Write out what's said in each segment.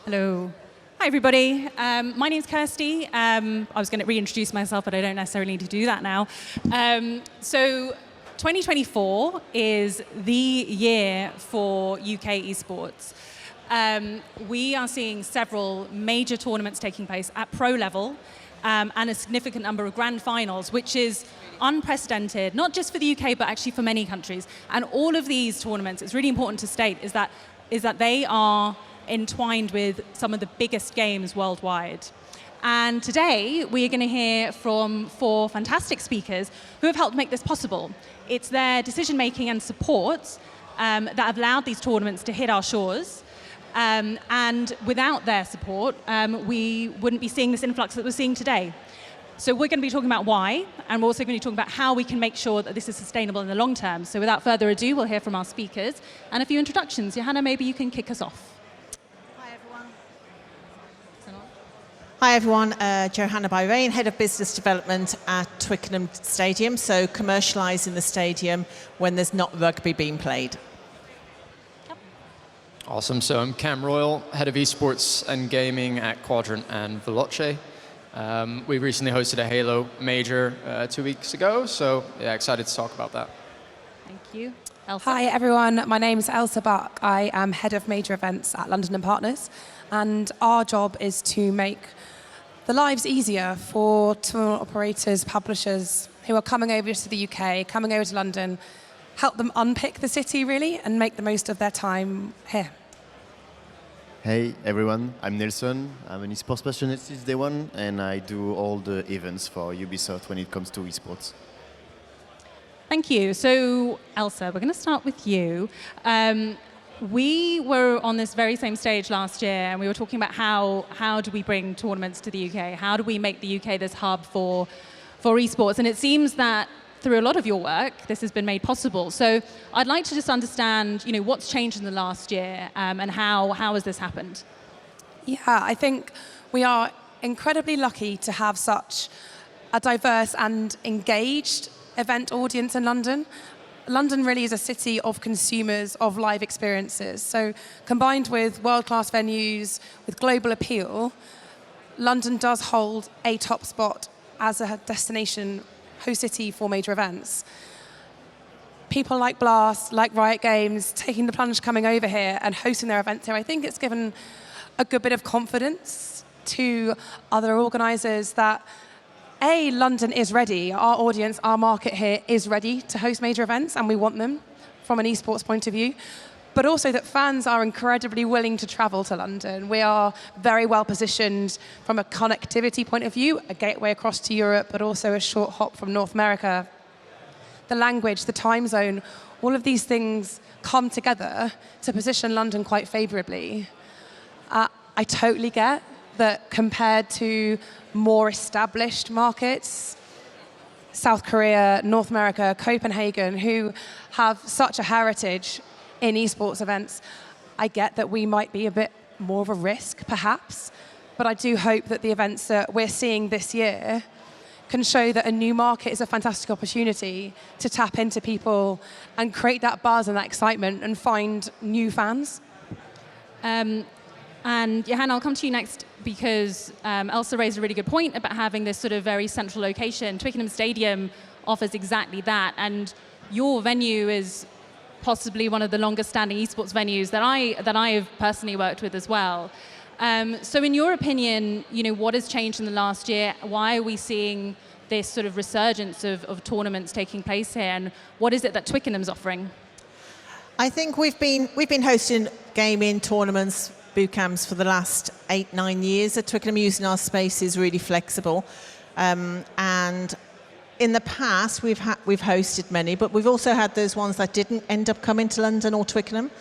Hello. Hi, everybody. My name's Kirsty. I was going to reintroduce myself, but I don't necessarily need to do that now. So 2024 is the year for UK esports. We are seeing several major tournaments taking place at pro level and a significant number of grand finals, which is unprecedented, not just for the UK, but actually for many countries. And all of these tournaments, it's really important to state, is that they are entwined with some of the biggest games worldwide. And today, we are going to hear from 4 fantastic speakers who have helped make this possible. It's their decision-making and support that have allowed these tournaments to hit our shores. And without their support, we wouldn't be seeing this influx that we're seeing today. So we're going to be talking about why, and we're also going to be talking about how we can make sure that this is sustainable in the long term. So without further ado, we'll hear from our speakers and a few introductions. Johanna, maybe you can kick us off. Hi everyone, Johanna Byrain, Head of Business Development at Twickenham Stadium, so commercialising the stadium when there's not rugby being played. Yep. Awesome, so I'm Cam Royal, Head of Esports and Gaming at Quadrant and Veloce. We recently hosted a Halo major 2 weeks ago, so yeah, excited to talk about that. Thank you. Ailsa. Hi everyone, my name is Ailsa Buck. I am Head of Major Events at London & Partners, and our job is to make the lives easier for tournament operators, publishers who are coming over to the UK, coming over to London, help them unpick the city really and make the most of their time here. Hey everyone, I'm Nelson. I'm an esports passionate since day one, and I do all the events for Ubisoft when it comes to esports. Thank you. So, Ailsa, we're going to start with you. We were on this very same stage last year, and we were talking about how do we bring tournaments to the UK? How do we make the UK this hub for esports? And it seems that through a lot of your work, this has been made possible. So I'd like to just understand, what's changed in the last year, and how has this happened? Yeah, I think we are incredibly lucky to have such a diverse and engaged event audience in London. London really is a city of consumers of live experiences. So combined with world-class venues, with global appeal, London does hold a top spot as a destination host city for major events. People like Blast, like Riot Games, taking the plunge coming over here and hosting their events here, I think it's given a good bit of confidence to other organisers that London is ready. Our audience, our market here is ready to host major events, and we want them from an esports point of view. But also that fans are incredibly willing to travel to London. We are very well positioned from a connectivity point of view, a gateway across to Europe, but also a short hop from North America. The language, the time zone, all of these things come together to position London quite favourably. I totally get that compared to more established markets, South Korea, North America, Copenhagen, who have such a heritage in esports events, I get that we might be a bit more of a risk, perhaps, but I do hope that the events that we're seeing this year can show that a new market is a fantastic opportunity to tap into people and create that buzz and that excitement and find new fans. And Johanna, I'll come to you next because Ailsa raised a really good point about having this sort of very central location. Twickenham Stadium offers exactly that, and your venue is possibly one of the longest standing esports venues that I have personally worked with as well. So in your opinion, what has changed in the last year? Why are we seeing this sort of resurgence of tournaments taking place here, and what is it that Twickenham's offering? I think we've been hosting gaming tournaments, boot camps for the last 8-9 years at Twickenham, using our spaces really flexible. And in the past, we've hosted many, but we've also had those ones that didn't end up coming to London or Twickenham.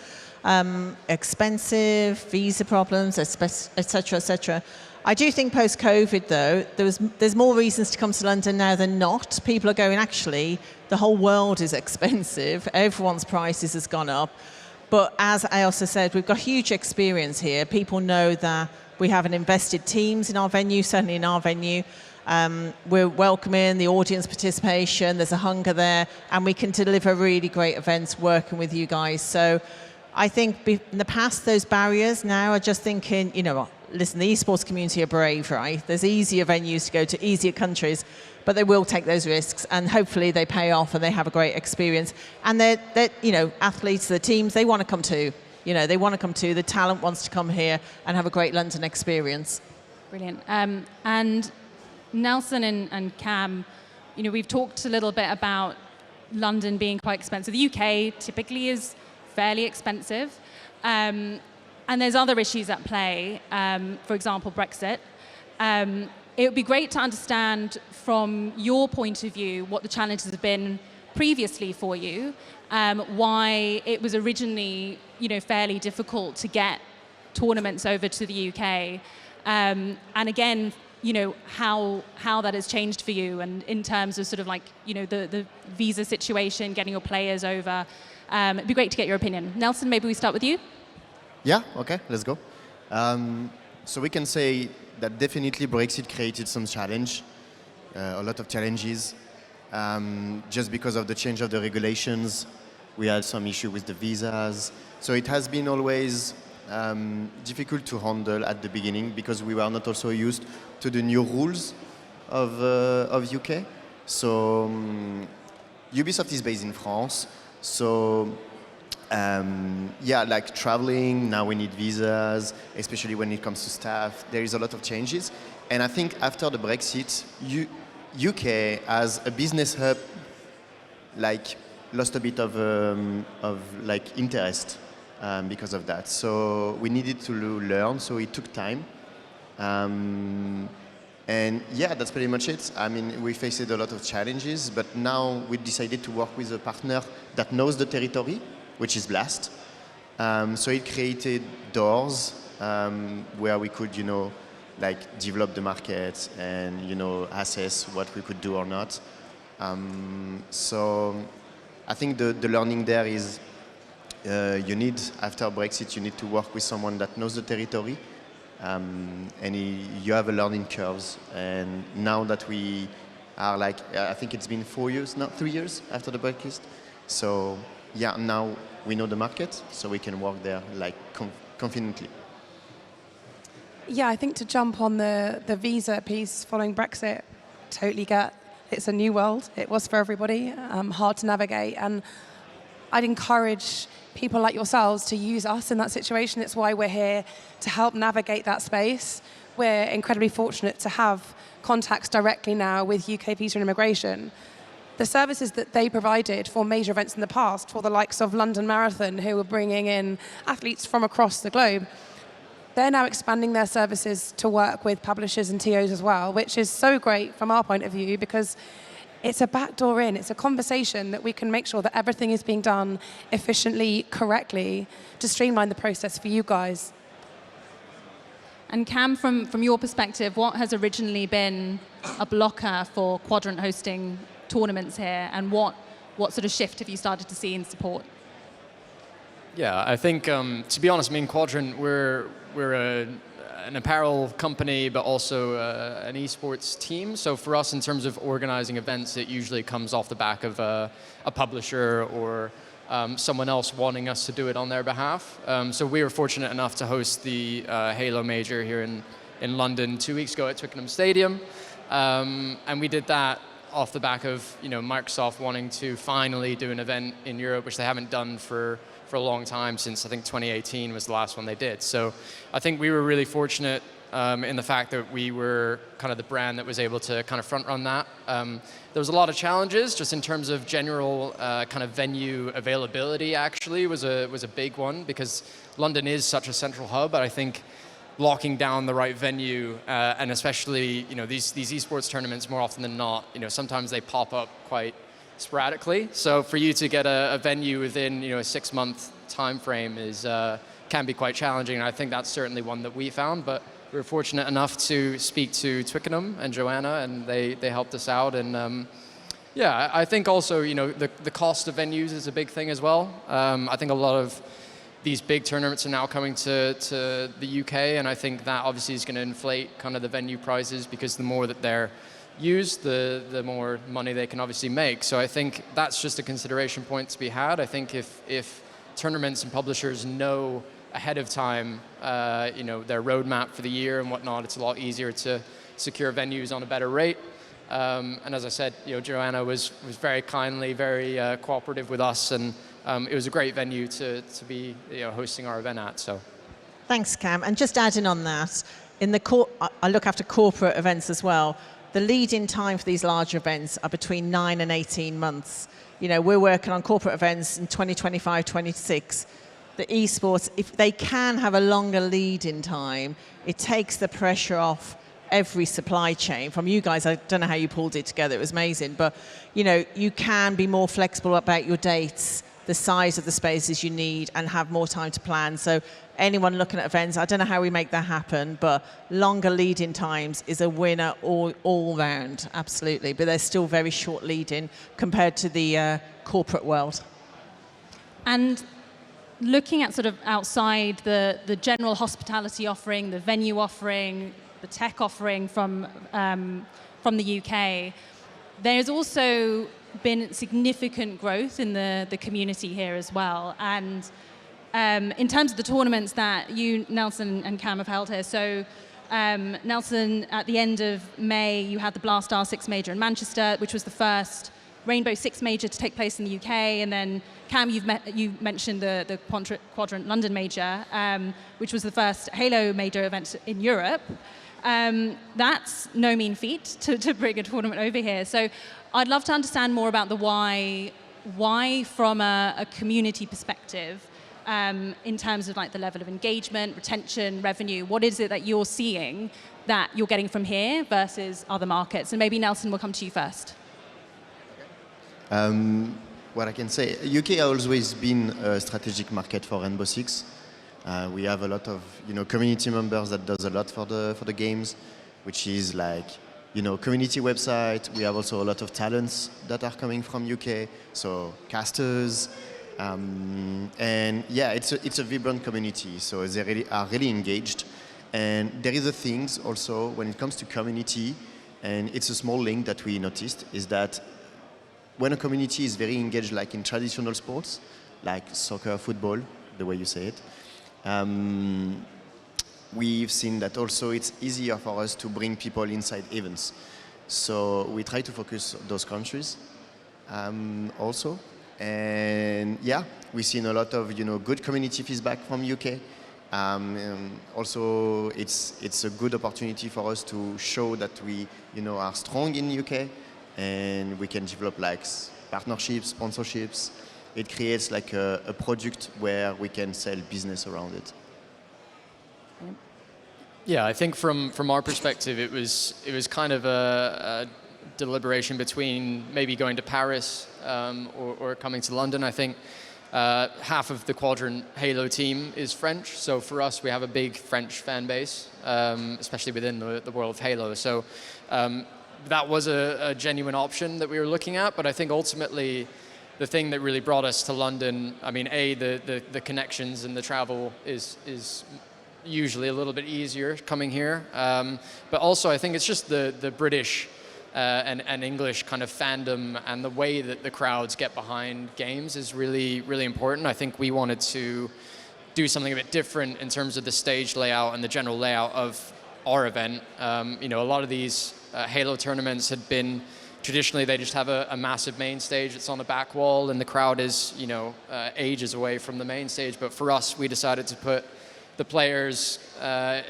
Expensive, visa problems, etc., etc. I do think post-COVID, though, there's more reasons to come to London now than not. People are going, actually, the whole world is expensive. Everyone's prices has gone up. But as Ailsa said, we've got huge experience here. People know that we have invested teams in our venue, certainly in our venue. We're welcoming the audience participation. There's a hunger there, and we can deliver really great events working with you guys. So I think in the past, those barriers now are just thinking, you know what, listen, the esports community are brave, right? There's easier venues to go to, easier countries, but they will take those risks, and hopefully they pay off and they have a great experience. And they're you know, athletes, the teams, they want to come too. You know, they want to come too. The talent wants to come here and have a great London experience. Brilliant. And Nelson and Cam, you know, we've talked a little bit about London being quite expensive. The UK typically is fairly expensive. And there's other issues at play, for example, Brexit. It would be great to understand from your point of view what the challenges have been previously for you, why it was originally, you know, fairly difficult to get tournaments over to the UK, and again, you know, how that has changed for you, and in terms of sort of like, you know, the visa situation, getting your players over. It'd be great to get your opinion. Nelson, maybe we start with you. Yeah, okay, let's go. So we can say that definitely Brexit created some challenge, a lot of challenges. Just because of the change of the regulations, we had some issue with the visas. So it has been always difficult to handle at the beginning because we were not also used to the new rules of UK. So Ubisoft is based in France. So yeah, like traveling, now we need visas, especially when it comes to staff. There is a lot of changes. And I think after the Brexit, UK as a business hub, like lost a bit of like interest because of that. So we needed to learn. So it took time, and yeah, that's pretty much it. I mean, we faced a lot of challenges, but now we decided to work with a partner that knows the territory, which is Blast. So it created doors where we could, you know, like develop the market and, you know, assess what we could do or not. So I think the learning there is you need, after Brexit, you need to work with someone that knows the territory, and you have a learning curves. And now that we are like, I think it's been 4 years, now 3 years after the Brexit. So yeah, now we know the market, so we can work there like confidently. Yeah, I think to jump on the visa piece following Brexit, totally get it's a new world. It was for everybody, hard to navigate. And I'd encourage people like yourselves to use us in that situation. It's why we're here to help navigate that space. We're incredibly fortunate to have contacts directly now with UK Visa and Immigration. The services that they provided for major events in the past, for the likes of London Marathon, who were bringing in athletes from across the globe, they're now expanding their services to work with publishers and TOs as well, which is so great from our point of view because it's a backdoor in. It's a conversation that we can make sure that everything is being done efficiently, correctly, to streamline the process for you guys. And Cam, from your perspective, what has originally been a blocker for Quadrant hosting tournaments here, and what sort of shift have you started to see in support? Yeah, I think, to be honest, I mean, Quadrant, we're an apparel company, but also an esports team. So for us, in terms of organizing events, it usually comes off the back of a publisher or someone else wanting us to do it on their behalf. So we were fortunate enough to host the Halo Major here in London 2 weeks ago at Twickenham Stadium. And we did that off the back of, you know, Microsoft wanting to finally do an event in Europe, which they haven't done for a long time, since I think 2018 was the last one they did. So I think we were really fortunate in the fact that we were kind of the brand that was able to kind of front run that. There was a lot of challenges just in terms of general kind of venue availability. Actually was a big one because London is such a central hub, but I think locking down the right venue and especially, you know, these esports tournaments, more often than not, you know, sometimes they pop up quite sporadically. So for you to get a venue within, you know, a 6-month time frame is can be quite challenging. And I think that's certainly one that we found. But we were fortunate enough to speak to Twickenham and Joanna, and they helped us out. And yeah, I think also, you know, the cost of venues is a big thing as well. I think a lot of these big tournaments are now coming to the UK, and I think that obviously is going to inflate kind of the venue prices, because the more that they're used, the more money they can obviously make. So I think that's just a consideration point to be had. I think if tournaments and publishers know ahead of time, their roadmap for the year and whatnot. It's a lot easier to secure venues on a better rate. And as I said, Joanna was very kindly, very cooperative with us, and it was a great venue to be hosting our event at. So, thanks, Cam. And just adding on that, I look after corporate events as well. The lead-in time for these larger events are between 9 and 18 months. We're working on corporate events in 2025, 26. The esports, if they can have a longer lead-in time, it takes the pressure off every supply chain. From you guys, I don't know how you pulled it together, it was amazing, but you can be more flexible about your dates, the size of the spaces you need, and have more time to plan. So anyone looking at events, I don't know how we make that happen, but longer lead-in times is a winner all round, absolutely. But there's still very short lead-in compared to the corporate world. And looking at sort of outside the general hospitality offering, the venue offering, the tech offering from the UK, there's also been significant growth in the community here as well. And in terms of the tournaments that you, Nelson and Cam, have held here, so Nelson, at the end of May, you had the Blast Star Six Major in Manchester, which was the first Rainbow Six Major to take place in the UK, and then Cam, you mentioned the Quadrant London Major, which was the first Halo Major event in Europe. That's no mean feat to bring a tournament over here. So I'd love to understand more about the why from a community perspective, in terms of like the level of engagement, retention, revenue. What is it that you're seeing that you're getting from here versus other markets? And maybe Nelson, will come to you first. What I can say, UK has always been a strategic market for Rainbow Six. We have a lot of community members that does a lot for the games, which is like community website. We have also a lot of talents that are coming from UK, so casters, and yeah, it's a vibrant community. So they are really engaged, and there is a things also when it comes to community, and it's a small link that we noticed is that when a community is very engaged, like in traditional sports, like soccer, football, the way you say it. We've seen that also it's easier for us to bring people inside events. So we try to focus those countries also. And yeah, we've seen a lot of good community feedback from UK. Also, it's a good opportunity for us to show that we are strong in UK, and we can develop like partnerships, sponsorships. It creates like a product where we can sell business around it. Yeah, I think from our perspective, it was kind of a deliberation between maybe going to Paris or coming to London. I think half of the Quadrant Halo team is French, so for us, we have a big French fan base, especially within the world of Halo. So that was a genuine option that we were looking at, but I think ultimately the thing that really brought us to London, I mean, the connections and the travel is usually a little bit easier coming here, but also I think it's just the British and English kind of fandom and the way that the crowds get behind games is really, really important. I think we wanted to do something a bit different in terms of the stage layout and the general layout of our event. A lot of these Halo tournaments had been, traditionally they just have a massive main stage that's on the back wall and the crowd is, ages away from the main stage. But for us, we decided to put the players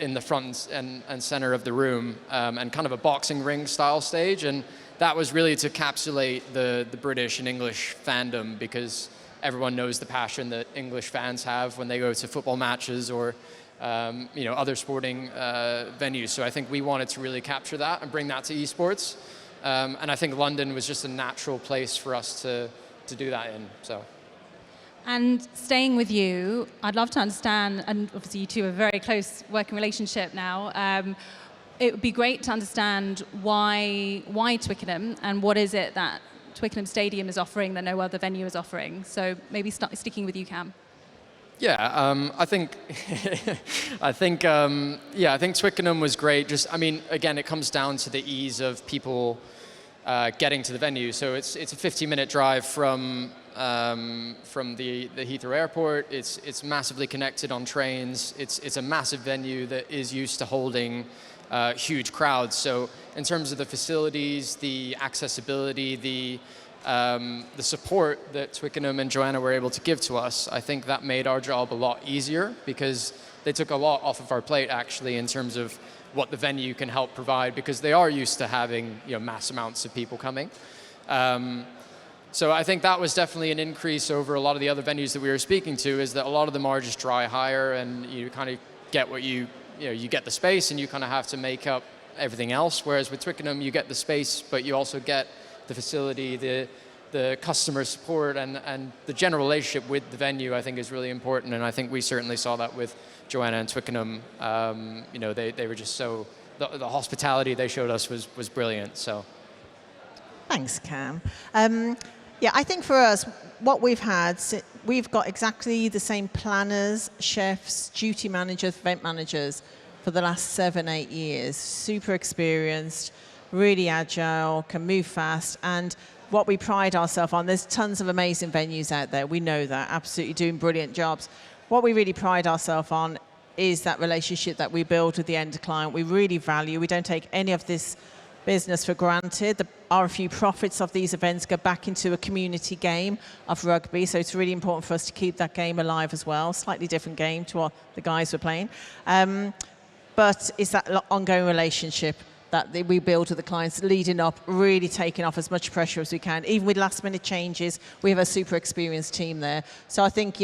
in the front and center of the room and kind of a boxing ring style stage. And that was really to encapsulate the British and English fandom, because everyone knows the passion that English fans have when they go to football matches or other sporting venues. So I think we wanted to really capture that and bring that to esports. And I think London was just a natural place for us to do that in. So. And staying with you, I'd love to understand, and obviously you two have a very close working relationship now. It would be great to understand why Twickenham, and what is it that Twickenham Stadium is offering that no other venue is offering. So maybe sticking with you, Cam. Yeah, I think Twickenham was great. Again, it comes down to the ease of people getting to the venue. So it's a 50-minute drive from from the Heathrow Airport. It's massively connected on trains. It's a massive venue that is used to holding huge crowds. So in terms of the facilities, the accessibility, the support that Twickenham and Joanna were able to give to us, I think that made our job a lot easier, because they took a lot off of our plate actually in terms of what the venue can help provide, because they are used to having mass amounts of people coming. So I think that was definitely an increase over a lot of the other venues that we were speaking to, is that a lot of them are just dry hire, and you kind of get what you get the space and you kind of have to make up everything else. Whereas with Twickenham, you get the space, but you also get the facility, the customer support, and the general relationship with the venue, I think, is really important. And I think we certainly saw that with Joanna and Twickenham. They were just so, the hospitality they showed us was brilliant. So. Thanks, Cam. Yeah, I think for us, what we've got exactly the same planners, chefs, duty managers, event managers for the last 7-8 years. Super experienced, really agile, can move fast. And what we pride ourselves on, there's tons of amazing venues out there. We know that, absolutely doing brilliant jobs. What we really pride ourselves on is that relationship that we build with the end client. We really value, we don't take any of this business for granted. The RFU profits of these events go back into a community game of rugby, so it's really important for us to keep that game alive as well. Slightly different game to what the guys were playing. But it's that ongoing relationship that we build with the clients leading up, really taking off as much pressure as we can. Even with last minute changes, we have a super experienced team there. So I think,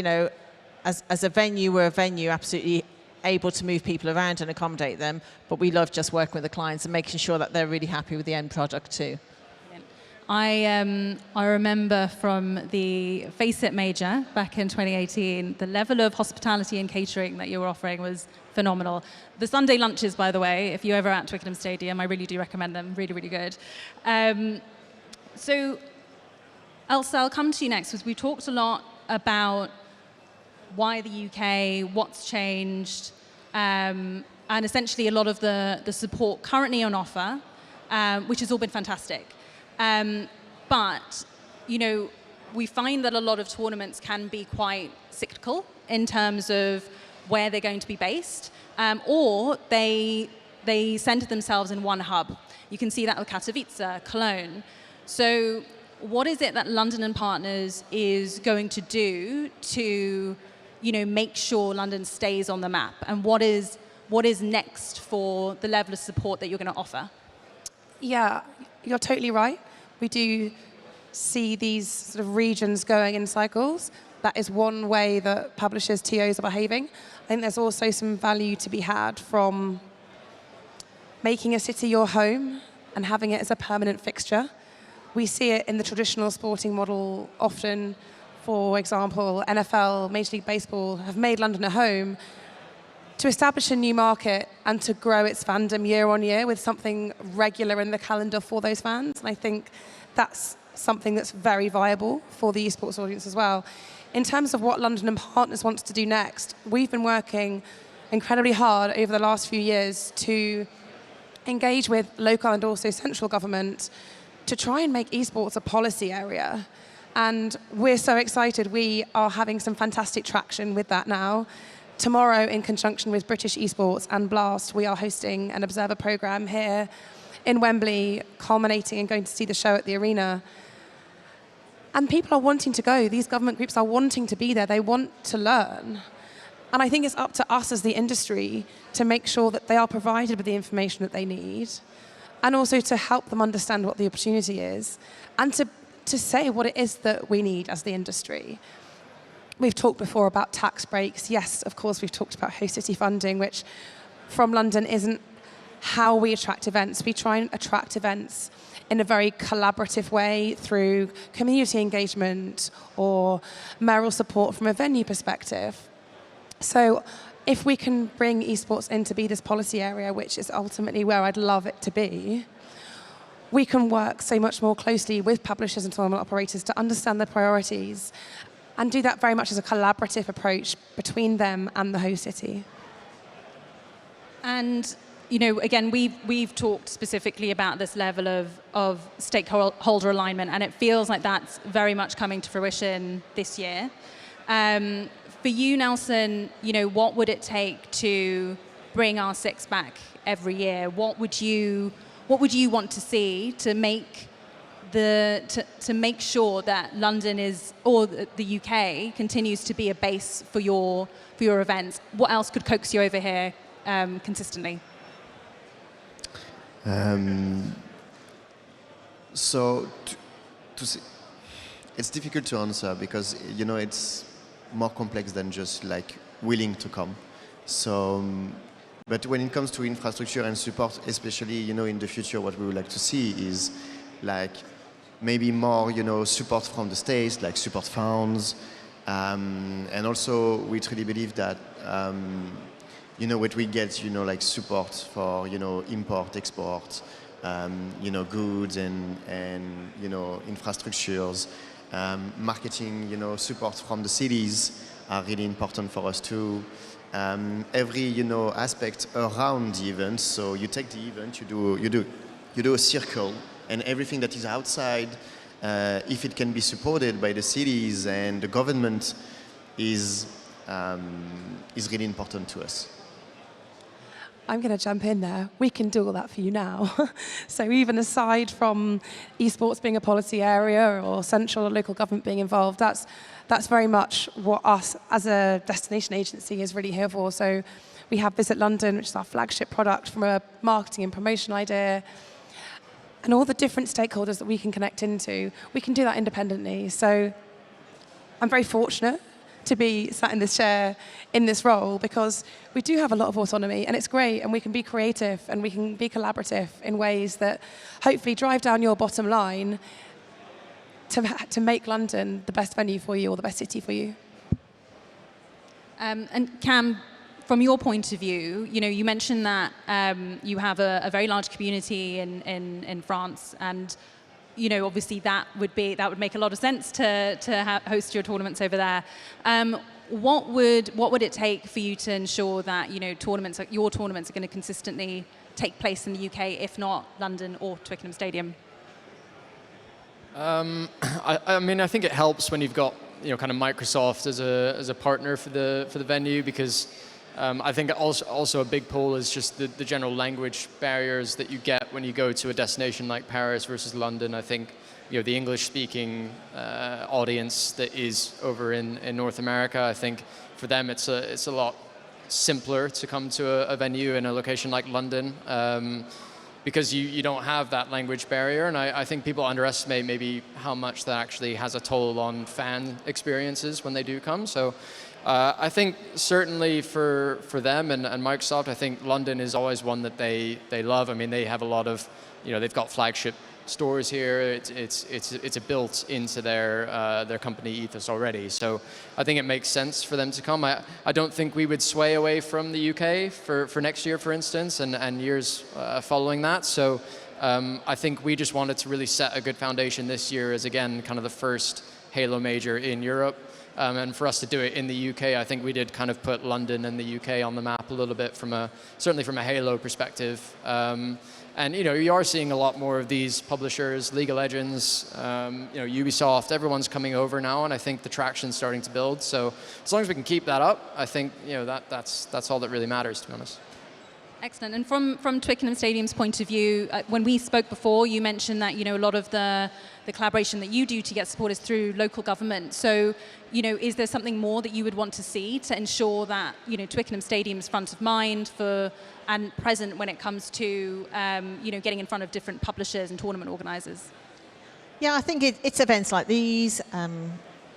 as a venue, we're a venue absolutely able to move people around and accommodate them, but we love just working with the clients and making sure that they're really happy with the end product too. I remember from the Face It Major back in 2018, the level of hospitality and catering that you were offering was phenomenal. The Sunday lunches, by the way, if you're ever at Twickenham Stadium, I really do recommend them. Really, really good. So, Ailsa, I'll come to you next, because we talked a lot about why the UK, what's changed, and essentially a lot of the support currently on offer, which has all been fantastic. But, we find that a lot of tournaments can be quite cyclical in terms of where they're going to be based, or they center themselves in one hub. You can see that with Katowice, Cologne. So what is it that London and Partners is going to do to make sure London stays on the map? And what is next for the level of support that you're going to offer? Yeah, You're totally right. We do see these sort of regions going in cycles. That is one way that publishers, TOs are behaving. I think there's also some value to be had from making a city your home and having it as a permanent fixture. We see it in the traditional sporting model often. For example, NFL, Major League Baseball have made London a home to establish a new market and to grow its fandom year on year with something regular in the calendar for those fans. And I think that's something that's very viable for the esports audience as well. In terms of what London and Partners wants to do next, we've been working incredibly hard over the last few years to engage with local and also central government to try and make esports a policy area. And we're so excited. We are having some fantastic traction with that now. Tomorrow, in conjunction with British Esports and Blast, we are hosting an observer program here in Wembley, culminating in going to see the show at the arena. And people are wanting to go. These government groups are wanting to be there. They want to learn. And I think it's up to us as the industry to make sure that they are provided with the information that they need, and also to help them understand what the opportunity is, and to say what it is that we need as the industry. We've talked before about tax breaks. Yes, of course, we've talked about host city funding, which from London isn't how we attract events. We try and attract events in a very collaborative way through community engagement or mayoral support from a venue perspective. So if we can bring esports in to be this policy area, which is ultimately where I'd love it to be, we can work so much more closely with publishers and tournament operators to understand their priorities and do that very much as a collaborative approach between them and the host city. And again, we've talked specifically about this level of stakeholder alignment, and it feels like that's very much coming to fruition this year. For you, Nelson, what would it take to bring R6 back every year? What would you want to see to make to make sure that London or the UK continues to be a base for your events? What else could coax you over here consistently? So it's difficult to answer because it's more complex than just like willing to come. So, but when it comes to infrastructure and support, especially in the future, what we would like to see is like maybe more support from the states, like support funds, and also we truly believe that what we get like support for import, export, goods and infrastructures. Marketing, support from the cities are really important for us too. Every, aspect around the event. So you take the event, you do a circle, and everything that is outside, if it can be supported by the cities and the government, is really important to us. I'm going to jump in there. We can do all that for you now. So even aside from esports being a policy area or central or local government being involved, that's very much what us as a destination agency is really here for. So we have Visit London, which is our flagship product from a marketing and promotion idea. And all the different stakeholders that we can connect into, we can do that independently. So I'm very fortunate to be sat in this chair in this role because we do have a lot of autonomy and it's great, and we can be creative and we can be collaborative in ways that hopefully drive down your bottom line to make London the best venue for you or the best city for you. And Cam, from your point of view, you mentioned that you have a very large community in France, and obviously that would make a lot of sense to host your tournaments over there. What would it take for you to ensure that your tournaments are going to consistently take place in the UK, if not London or Twickenham Stadium? I mean, I think it helps when you've got kind of Microsoft as a partner for the venue, because I think also a big pull is just the general language barriers that you get when you go to a destination like Paris versus London. I think the English-speaking audience that is over in North America, I think for them it's a lot simpler to come to a venue in a location like London, because you don't have that language barrier, and I think people underestimate maybe how much that actually has a toll on fan experiences when they do come. So I think certainly for them and Microsoft, I think London is always one that they love. I mean, they have a lot of, they've got flagship stores here. It's built into their company ethos already. So I think it makes sense for them to come. I don't think we would sway away from the UK for next year, for instance, and years following that. So I think we just wanted to really set a good foundation this year as, again, kind of the first Halo major in Europe. And for us to do it in the UK, I think we did kind of put London and the UK on the map a little bit certainly from a Halo perspective. And you are seeing a lot more of these publishers, League of Legends, Ubisoft, everyone's coming over now, and I think the traction's starting to build. So as long as we can keep that up, I think that's all that really matters, to be honest. Excellent. And from Twickenham Stadium's point of view, when we spoke before, you mentioned that a lot of the collaboration that you do to get support is through local government. So is there something more that you would want to see to ensure that Twickenham Stadium's front of mind and present when it comes to getting in front of different publishers and tournament organisers? Yeah, I think it's events like these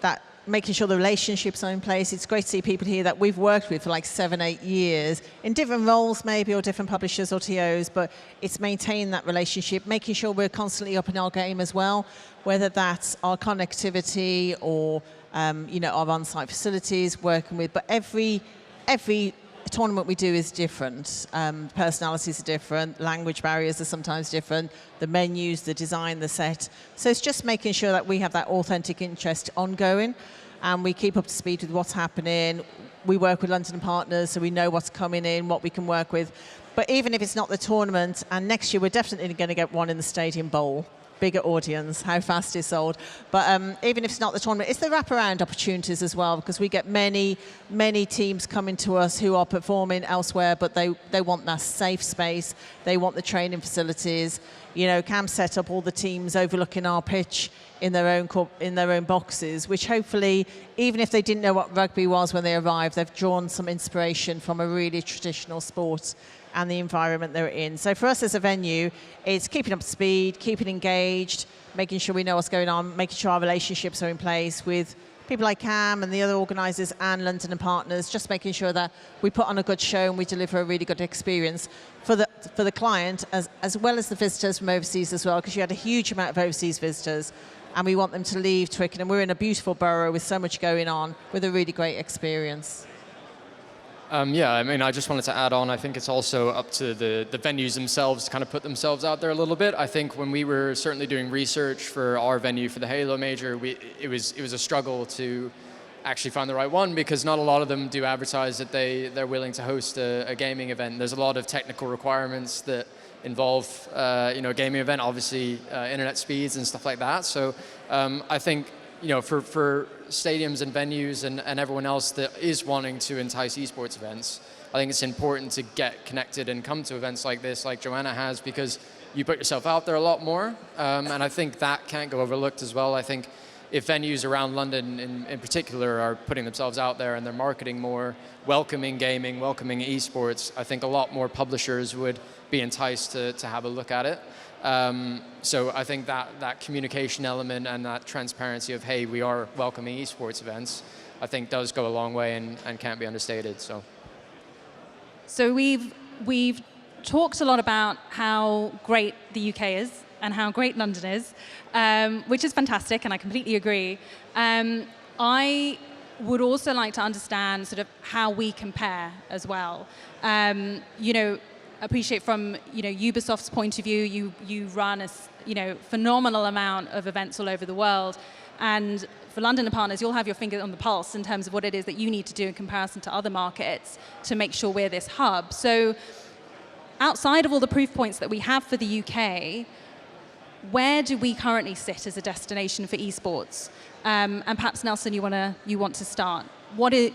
that making sure the relationships are in place. It's great to see people here that we've worked with for like 7-8 years in different roles maybe, or different publishers or TOs, but it's maintaining that relationship, making sure we're constantly up in our game as well, whether that's our connectivity or our on-site facilities, working with, but every tournament we do is different. Personalities are different, language barriers are sometimes different, the menus, the design, the set. So it's just making sure that we have that authentic interest ongoing and we keep up to speed with what's happening, we work with London partners, so we know what's coming in, what we can work with. But even if it's not the tournament, and next year we're definitely going to get one in the Stadium Bowl, bigger audience, how fast it's sold. But even if it's not the tournament, it's the wraparound opportunities as well, because we get many teams coming to us who are performing elsewhere, but they want that safe space, they want the training facilities. You know, Cam set up all the teams overlooking our pitch in their own boxes, which hopefully, even if they didn't know what rugby was when they arrived, they've drawn some inspiration from a really traditional sport and the environment they're in. So for us as a venue, it's keeping up to speed, keeping engaged, making sure we know what's going on, making sure our relationships are in place with people like Cam and the other organisers and London and partners, just making sure that we put on a good show and we deliver a really good experience for the client as well as the visitors from overseas as well, because you had a huge amount of overseas visitors and we want them to leave Twickenham. We're in a beautiful borough with so much going on with a really great experience. Yeah, I mean, I just wanted to add on, I think it's also up to the venues themselves to kind of put themselves out there a little bit. I think when we were certainly doing research for our venue for the Halo Major, it was a struggle to actually find the right one, because not a lot of them do advertise that they're willing to host a gaming event. There's a lot of technical requirements that involve a gaming event, obviously internet speeds and stuff like that. So I think, for stadiums and venues and everyone else that is wanting to entice esports events, I think it's important to get connected and come to events like this, like Joanna has, because you put yourself out there a lot more. And I think that can't go overlooked as well. I think if venues around London in particular are putting themselves out there and they're marketing more, welcoming gaming, welcoming esports, I think a lot more publishers would be enticed to have a look at it. So I think that communication element and that transparency of, hey, we are welcoming esports events, I think does go a long way and can't be understated. So we've talked a lot about how great the UK is and how great London is, which is fantastic, and I completely agree. I would also like to understand sort of how we compare as well. Appreciate from Ubisoft's point of view, you run a phenomenal amount of events all over the world, and for London and partners, you'll have your finger on the pulse in terms of what it is that you need to do in comparison to other markets to make sure we're this hub. So outside of all the proof points that we have for the UK, where do we currently sit as a destination for esports? And perhaps Nelson, you want to start. What are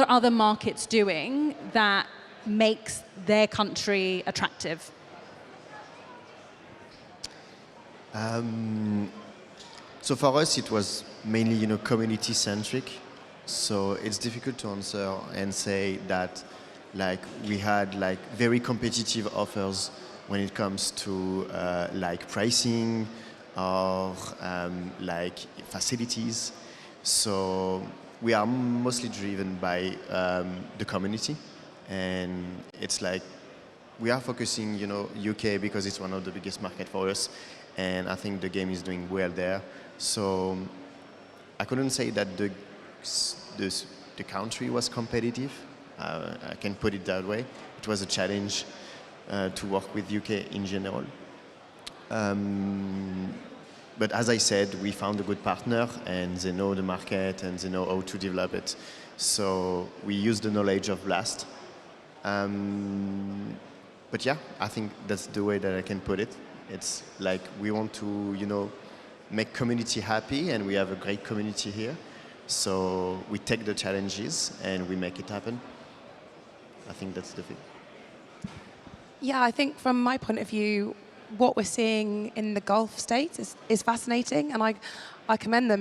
other markets doing that makes their country attractive? So for us, it was mainly, community-centric. So it's difficult to answer and say that, we had very competitive offers when it comes to pricing or facilities. So we are mostly driven by the community. And it's we are focusing, UK because it's one of the biggest market for us, and I think the game is doing well there. So I couldn't say that the country was competitive. I can put it that way. It was a challenge to work with UK in general. But as I said, we found a good partner, and they know the market and they know how to develop it. So we use the knowledge of Blast. But yeah, I think that's the way that I can put it. It's we want to, make community happy, and we have a great community here. So we take the challenges and we make it happen. I think that's the thing. Yeah, I think from my point of view, what we're seeing in the Gulf states is fascinating, and I commend them.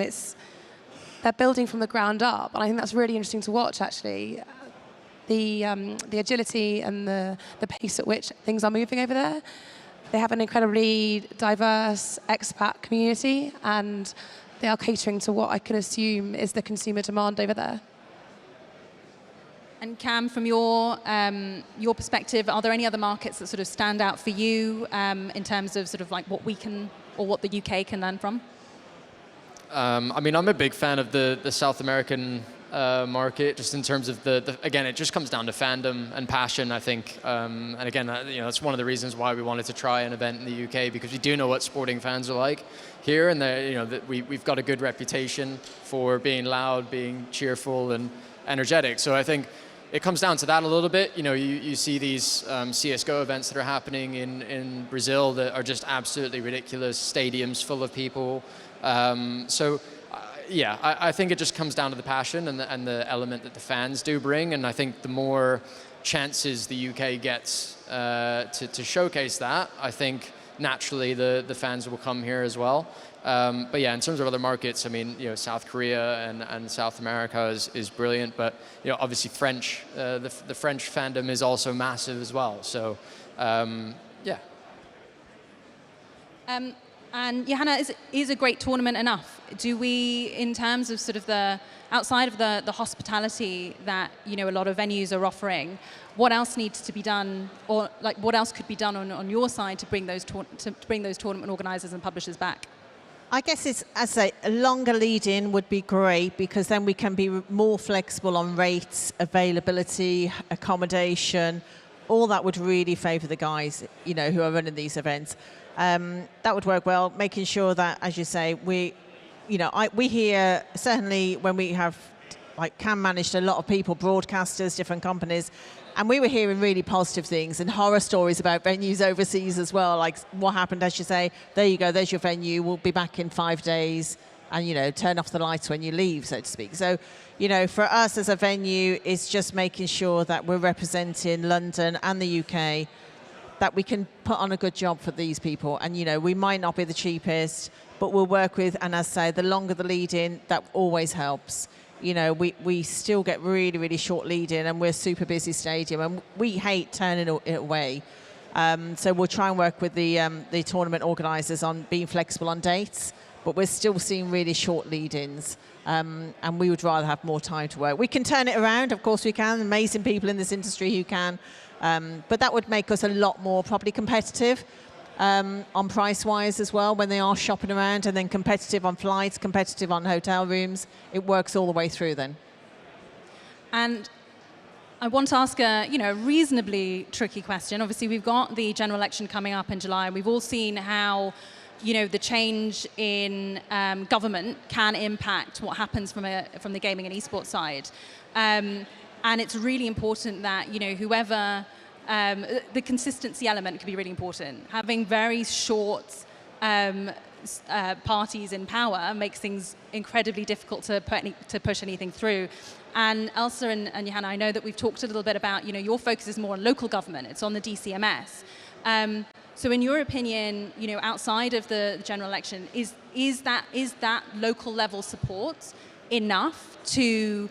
They're building from the ground up, and I think that's really interesting to watch, actually. The agility and the pace at which things are moving over there. They have an incredibly diverse expat community, and they are catering to what I can assume is the consumer demand over there. And Cam, from your perspective, are there any other markets that sort of stand out for you in terms of sort of what we can, or what the UK can learn from? I mean, I'm a big fan of the South American market, just in terms of again, it just comes down to fandom and passion, I think. And again, that's one of the reasons why we wanted to try an event in the UK, because we do know what sporting fans are like here, and we've got a good reputation for being loud, being cheerful, and energetic. So I think it comes down to that a little bit. You see these CSGO events that are happening in Brazil that are just absolutely ridiculous, stadiums full of people. Yeah, I think it just comes down to the passion and the element that the fans do bring. And I think the more chances the UK gets to showcase that, I think naturally the fans will come here as well. But yeah, in terms of other markets, I mean, South Korea and South America is brilliant. But obviously the French fandom is also massive as well. So yeah. And Johanna, is a great tournament enough? Do we, in terms of sort of outside of the hospitality that a lot of venues are offering, what else needs to be done, or like what else could be done on your side to bring those tournament organisers and publishers back? I guess it's, as I say, a longer lead-in would be great, because then we can be more flexible on rates, availability, accommodation. All that would really favour the guys, who are running these events. That would work well, making sure that, as you say, we hear, certainly when we have, Cam managed a lot of people, broadcasters, different companies, and we were hearing really positive things and horror stories about venues overseas as well, like what happened, as you say, there you go, there's your venue, we'll be back in 5 days, and, turn off the lights when you leave, so to speak. So, for us as a venue, it's just making sure that we're representing London and the UK, that we can put on a good job for these people. And, we might not be the cheapest, but we'll work with, and as I say, the longer the lead in, that always helps. We still get really, really short lead in, and we're a super busy stadium, and we hate turning it away. So we'll try and work with the tournament organisers on being flexible on dates, but we're still seeing really short lead-ins. And we would rather have more time to work. We can turn it around, of course we can, amazing people in this industry who can. But that would make us a lot more probably competitive on price-wise as well when they are shopping around, and then competitive on flights, competitive on hotel rooms. It works all the way through then. And I want to ask a reasonably tricky question. Obviously, we've got the general election coming up in July. We've all seen how the change in government can impact what happens from the gaming and esports side. And it's really important that, whoever, the consistency element can be really important. Having very short parties in power makes things incredibly difficult to push anything through. And Ailsa and Johanna, I know that we've talked a little bit about, your focus is more on local government. It's on the DCMS. So in your opinion, outside of the general election, is that local level support enough to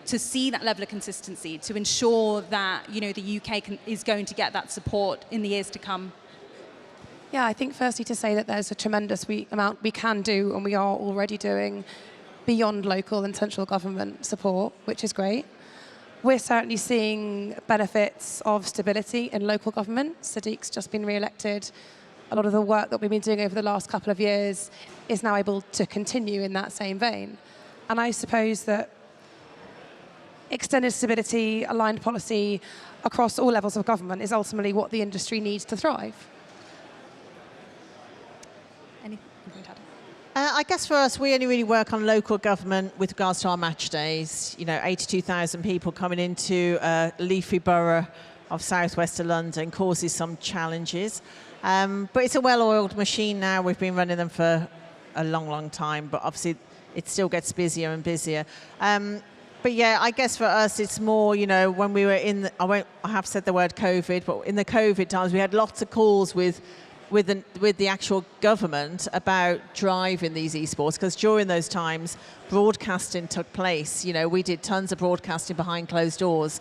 see that level of consistency, to ensure that the UK is going to get that support in the years to come? Yeah, I think firstly to say that there's a tremendous amount we can do, and we are already doing, beyond local and central government support, which is great. We're certainly seeing benefits of stability in local government. Sadiq's just been re-elected. A lot of the work that we've been doing over the last couple of years is now able to continue in that same vein. And I suppose that extended stability, aligned policy across all levels of government is ultimately what the industry needs to thrive. I guess for us, we only really work on local government with regards to our match days. 82,000 people coming into a leafy borough of southwest of London causes some challenges. But it's a well-oiled machine now. We've been running them for a long, long time, but obviously it still gets busier and busier. But yeah, I guess for us, it's more, when we were I have said the word COVID, but in the COVID times, we had lots of calls with the actual government about driving these esports, because during those times, broadcasting took place. We did tons of broadcasting behind closed doors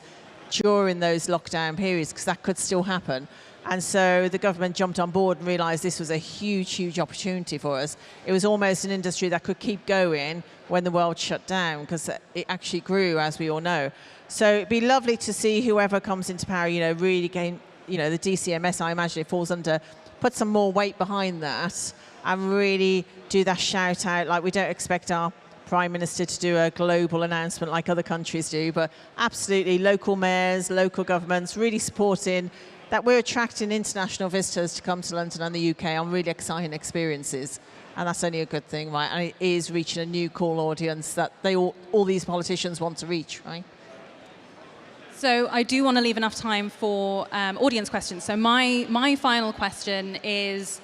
during those lockdown periods, because that could still happen. And so the government jumped on board and realised this was a huge, huge opportunity for us. It was almost an industry that could keep going when the world shut down, because it actually grew, as we all know. So it'd be lovely to see whoever comes into power, really gain, the DCMS, I imagine it falls under, put some more weight behind that and really do that shout out. Like, we don't expect our Prime Minister to do a global announcement like other countries do, but absolutely local mayors, local governments really supporting that we're attracting international visitors to come to London and the UK on really exciting experiences. And that's only a good thing, right? And it is reaching a new core audience that all these politicians want to reach, right? So I do want to leave enough time for audience questions. So my final question is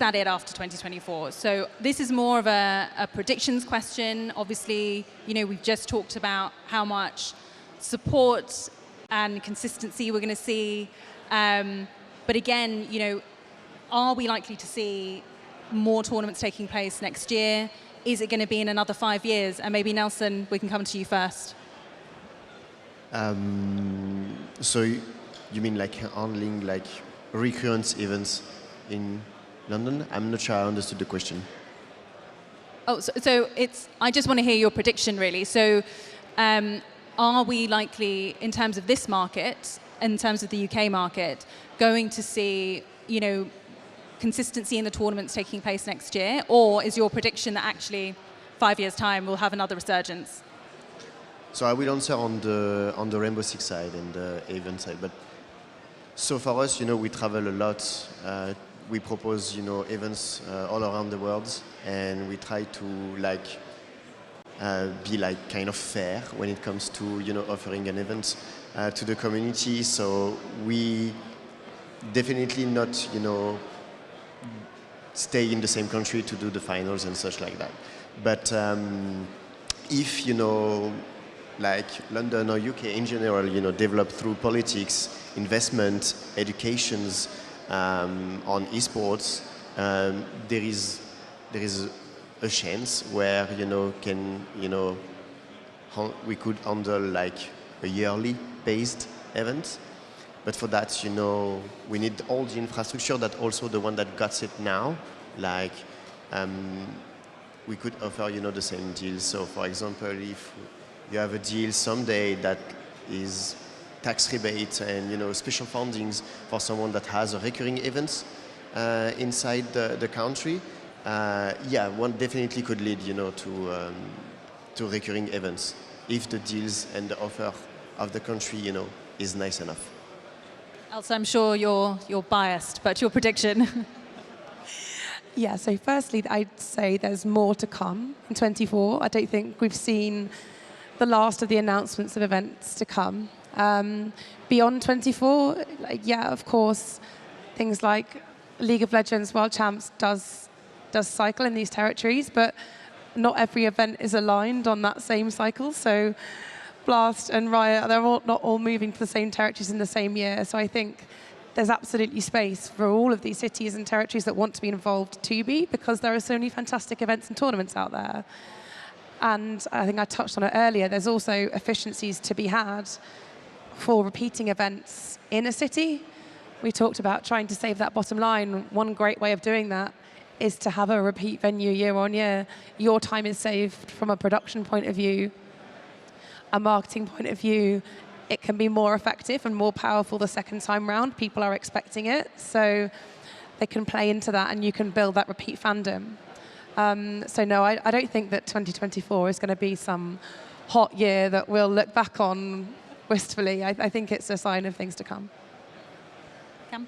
that it after 2024? So this is more of a predictions question. Obviously, we've just talked about how much support and consistency we're going to see. But again, are we likely to see more tournaments taking place next year? Is it going to be in another 5 years? And maybe Nelson, we can come to you first. So you mean like handling like recurrent events in London? I'm not sure I understood the question. Oh, so I just want to hear your prediction, really. So are we likely, in terms of this market, in terms of the UK market, going to see, consistency in the tournaments taking place next year? Or is your prediction that actually 5 years' time we'll have another resurgence? So I will answer on the Rainbow Six side and the event side. But so for us, we travel a lot. We propose, events all around the world, and we try to be kind of fair when it comes to offering an event to the community. So we definitely not stay in the same country to do the finals and such like that. But if like London or UK in general, develop through politics, investment, educations on esports, there is a chance where we could handle like a yearly based event. But for that, we need all the infrastructure that also the one that got it now, like we could offer the same deals. So for example, if you have a deal someday that is tax rebate and special fundings for someone that has a recurring events inside the country, one definitely could lead to recurring events if the deals and the offer of the country is nice enough. Ailsa, I'm sure you're biased, but your prediction? Yeah, so firstly, I'd say there's more to come in 24. I don't think we've seen the last of the announcements of events to come. Beyond 24, of course, things like League of Legends World Champs does cycle in these territories, but not every event is aligned on that same cycle. So Blast and Riot, they're not all moving to the same territories in the same year. So I think there's absolutely space for all of these cities and territories that want to be involved to be, because there are so many fantastic events and tournaments out there. And I think I touched on it earlier, there's also efficiencies to be had for repeating events in a city. We talked about trying to save that bottom line. One great way of doing that is to have a repeat venue year on year. Your time is saved from a production point of view, a marketing point of view. It can be more effective and more powerful the second time round. People are expecting it, so they can play into that and you can build that repeat fandom. So no, I don't think that 2024 is going to be some hot year that we'll look back on wistfully. I think it's a sign of things to come. Cam?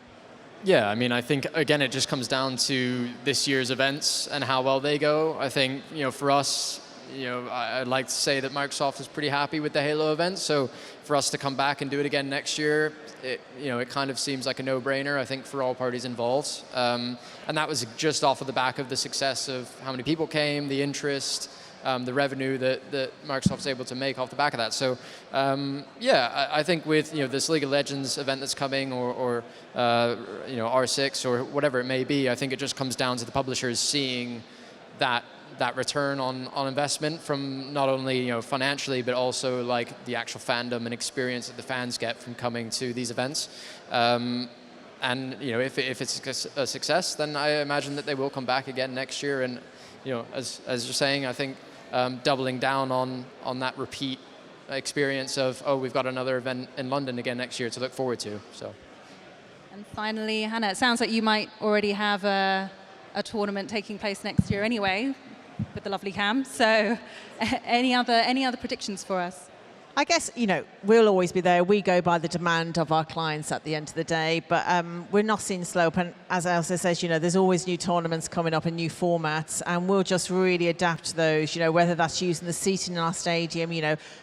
Yeah, I mean, I think, again, it just comes down to this year's events and how well they go. I think, for us, I'd like to say that Microsoft is pretty happy with the Halo event. So for us to come back and do it again next year, it kind of seems like a no-brainer, I think, for all parties involved. And that was just off of the back of the success of how many people came, the interest, the revenue that Microsoft's able to make off the back of that. So I think with this League of Legends event that's coming, or R6 or whatever it may be, I think it just comes down to the publishers seeing that return on investment from not only financially, but also like the actual fandom and experience that the fans get from coming to these events. And if it's a success, then I imagine that they will come back again next year. And as you're saying, I think doubling down on that repeat experience of, we've got another event in London again next year to look forward to. So. And finally, Hannah, it sounds like you might already have a tournament taking place next year anyway. with the lovely Cam. So any other predictions for us? I guess, we'll always be there. We go by the demand of our clients at the end of the day, but we're not seeing slope. And as Ailsa says, there's always new tournaments coming up and new formats, and we'll just really adapt to those, whether that's using the seating in our stadium,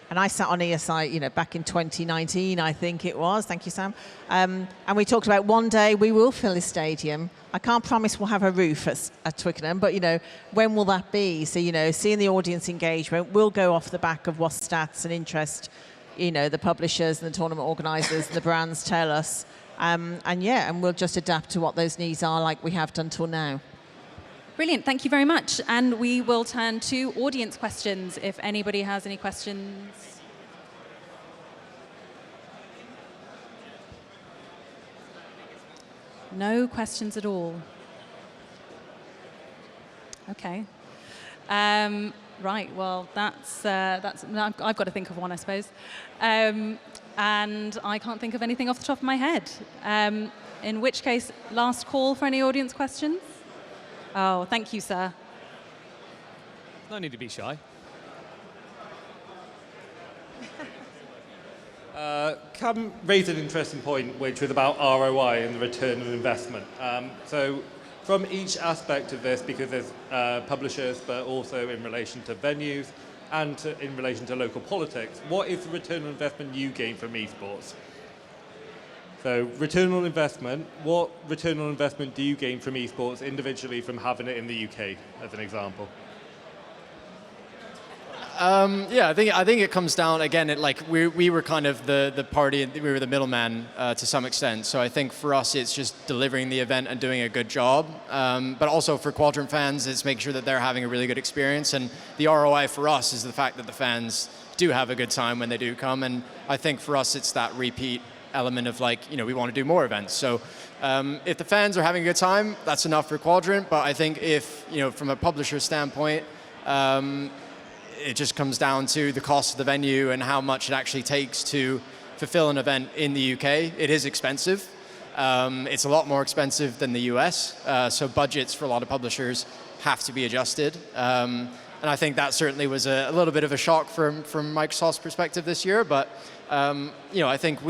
and I sat on ESI, back in 2019, I think it was. Thank you, Sam. And we talked about one day we will fill a stadium. I can't promise we'll have a roof at Twickenham, but, when will that be? So, seeing the audience engagement will go off the back of what stats and interest, the publishers and the tournament organisers and the brands tell us. And we'll just adapt to what those needs are like we have done till now. Brilliant, thank you very much. And we will turn to audience questions if anybody has any questions. No questions at all. Okay. Right, well, that's I've got to think of one, I suppose. And I can't think of anything off the top of my head. In which case, last call for any audience questions? Oh, thank you, sir. No need to be shy. Cam raised an interesting point, which was about ROI and the return on investment. So from each aspect of this, because there's publishers, but also in relation to venues and in relation to local politics, what is the return on investment you gain from esports? So return on investment, what return on investment do you gain from esports individually from having it in the UK, as an example? I think it comes down again. We were kind of the party, we were the middleman to some extent. So I think for us, it's just delivering the event and doing a good job. But also for Quadrant fans, it's making sure that they're having a really good experience. And the ROI for us is the fact that the fans do have a good time when they do come. And I think for us, it's that repeat element of we want to do more events. So if the fans are having a good time, that's enough for Quadrant. But I think if from a publisher standpoint. It just comes down to the cost of the venue and how much it actually takes to fulfill an event in the UK. It is expensive. It's a lot more expensive than the US. So budgets for a lot of publishers have to be adjusted. And I think that certainly was a little bit of a shock from Microsoft's perspective this year. But I think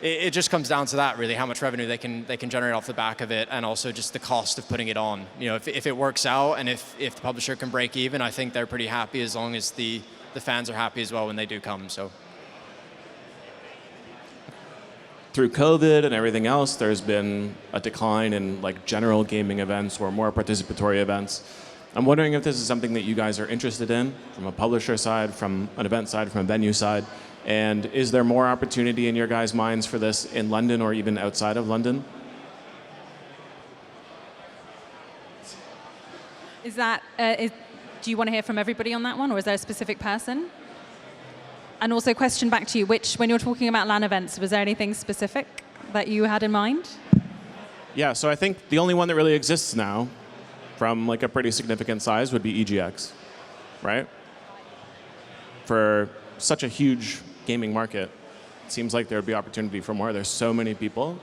it just comes down to that really, how much revenue they can generate off the back of it, and also just the cost of putting it on. If it works out and if the publisher can break even, I think they're pretty happy as long as the fans are happy as well when they do come. So through COVID and everything else, there's been a decline in general gaming events or more participatory events. I'm wondering if this is something that you guys are interested in from a publisher side, from an event side, from a venue side. And is there more opportunity in your guys' minds for this in London or even outside of London? Do you want to hear from everybody on that one, or is there a specific person? And also, question back to you, when you're talking about LAN events, was there anything specific that you had in mind? Yeah, so I think the only one that really exists now from a pretty significant size would be EGX, right? For such a huge gaming market, it seems like there would be opportunity for more. There's so many people.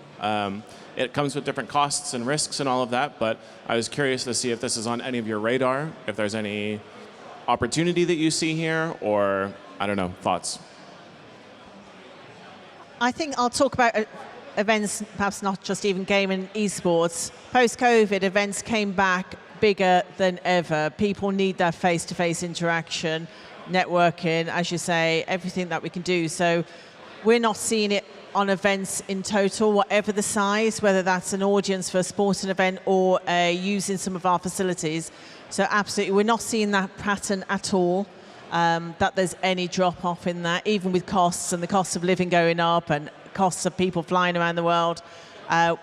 It comes with different costs and risks and all of that, but I was curious to see if this is on any of your radar, if there's any opportunity that you see here, or, I don't know, thoughts? I think I'll talk about events, perhaps not just even gaming, esports. Post-COVID, events came back bigger than ever. People need that face-to-face interaction, networking, as you say, everything that we can do. So we're not seeing it on events in total, whatever the size, whether that's an audience for a sporting event or using some of our facilities. So absolutely, we're not seeing that pattern at all, that there's any drop-off in that, even with costs and the cost of living going up and costs of people flying around the world.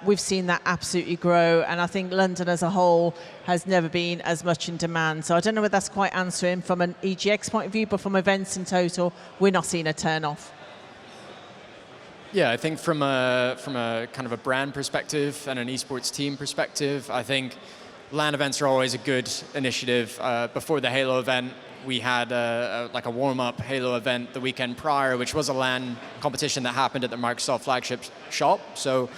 We've seen that absolutely grow, and I think London as a whole has never been as much in demand. So I don't know whether that's quite answering from an EGX point of view, but from events in total, we're not seeing a turn-off. Yeah, I think from a kind of a brand perspective and an esports team perspective, I think LAN events are always a good initiative. Before the Halo event, we had a warm-up Halo event the weekend prior, which was a LAN competition that happened at the Microsoft flagship shop. So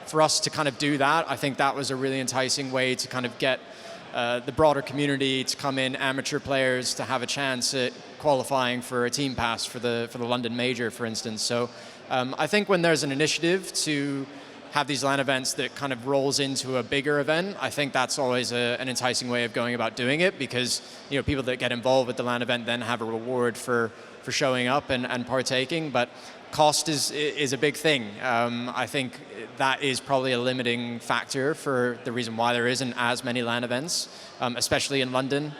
for us to kind of do that, I think that was a really enticing way to kind of get the broader community to come in, amateur players to have a chance at qualifying for a team pass for the London Major, for instance. So I think when there's an initiative to have these LAN events that kind of rolls into a bigger event, I think that's always an enticing way of going about doing it, because people that get involved with the LAN event then have a reward for showing up and partaking. But cost is a big thing. I think that is probably a limiting factor for the reason why there isn't as many LAN events, especially in London.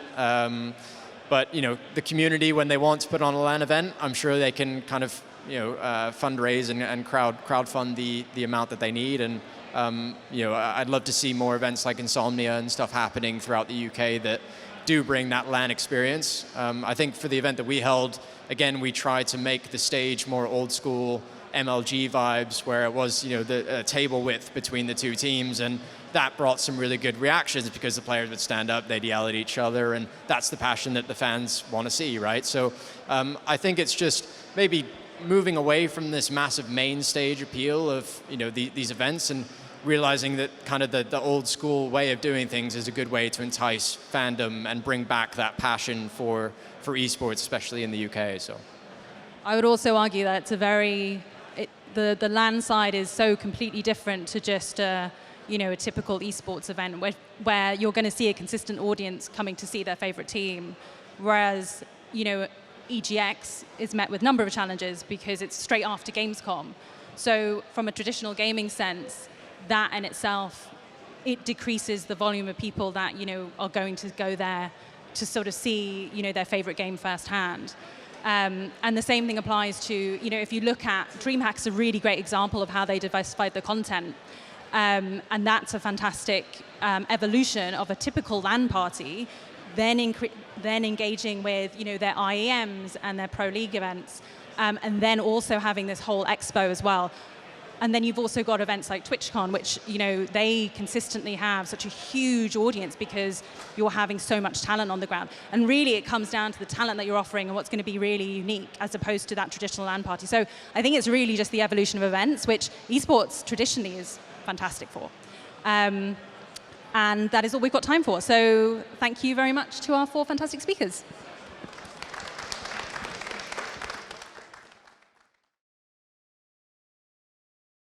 But the community, when they want to put on a LAN event, I'm sure they can kind of fundraise and crowdfund the amount that they need. And I'd love to see more events like Insomnia and stuff happening throughout the UK that do bring that LAN experience. I think for the event that we held, again, we tried to make the stage more old school MLG vibes, where it was the table width between the two teams, and that brought some really good reactions because the players would stand up, they'd yell at each other, and that's the passion that the fans want to see, right? So I think it's just maybe moving away from this massive main stage appeal of these events, and realizing that kind of the old school way of doing things is a good way to entice fandom and bring back that passion for esports, especially in the UK. So I would also argue that it's the LAN side is so completely different to just a typical esports event where you're going to see a consistent audience coming to see their favorite team, whereas EGX is met with a number of challenges because it's straight after Gamescom. So from a traditional gaming sense, that in itself, it decreases the volume of people that are going to go there to sort of see their favorite game firsthand. And the same thing applies to if you look at DreamHack's a really great example of how they diversified the content, and that's a fantastic evolution of a typical LAN party. Then engaging with their IEMs and their Pro League events, and then also having this whole expo as well. And then you've also got events like TwitchCon, which they consistently have such a huge audience because you're having so much talent on the ground. And really, it comes down to the talent that you're offering and what's going to be really unique, as opposed to that traditional LAN party. So I think it's really just the evolution of events, which esports traditionally is fantastic for. And that is all we've got time for. So thank you very much to our 4 fantastic speakers.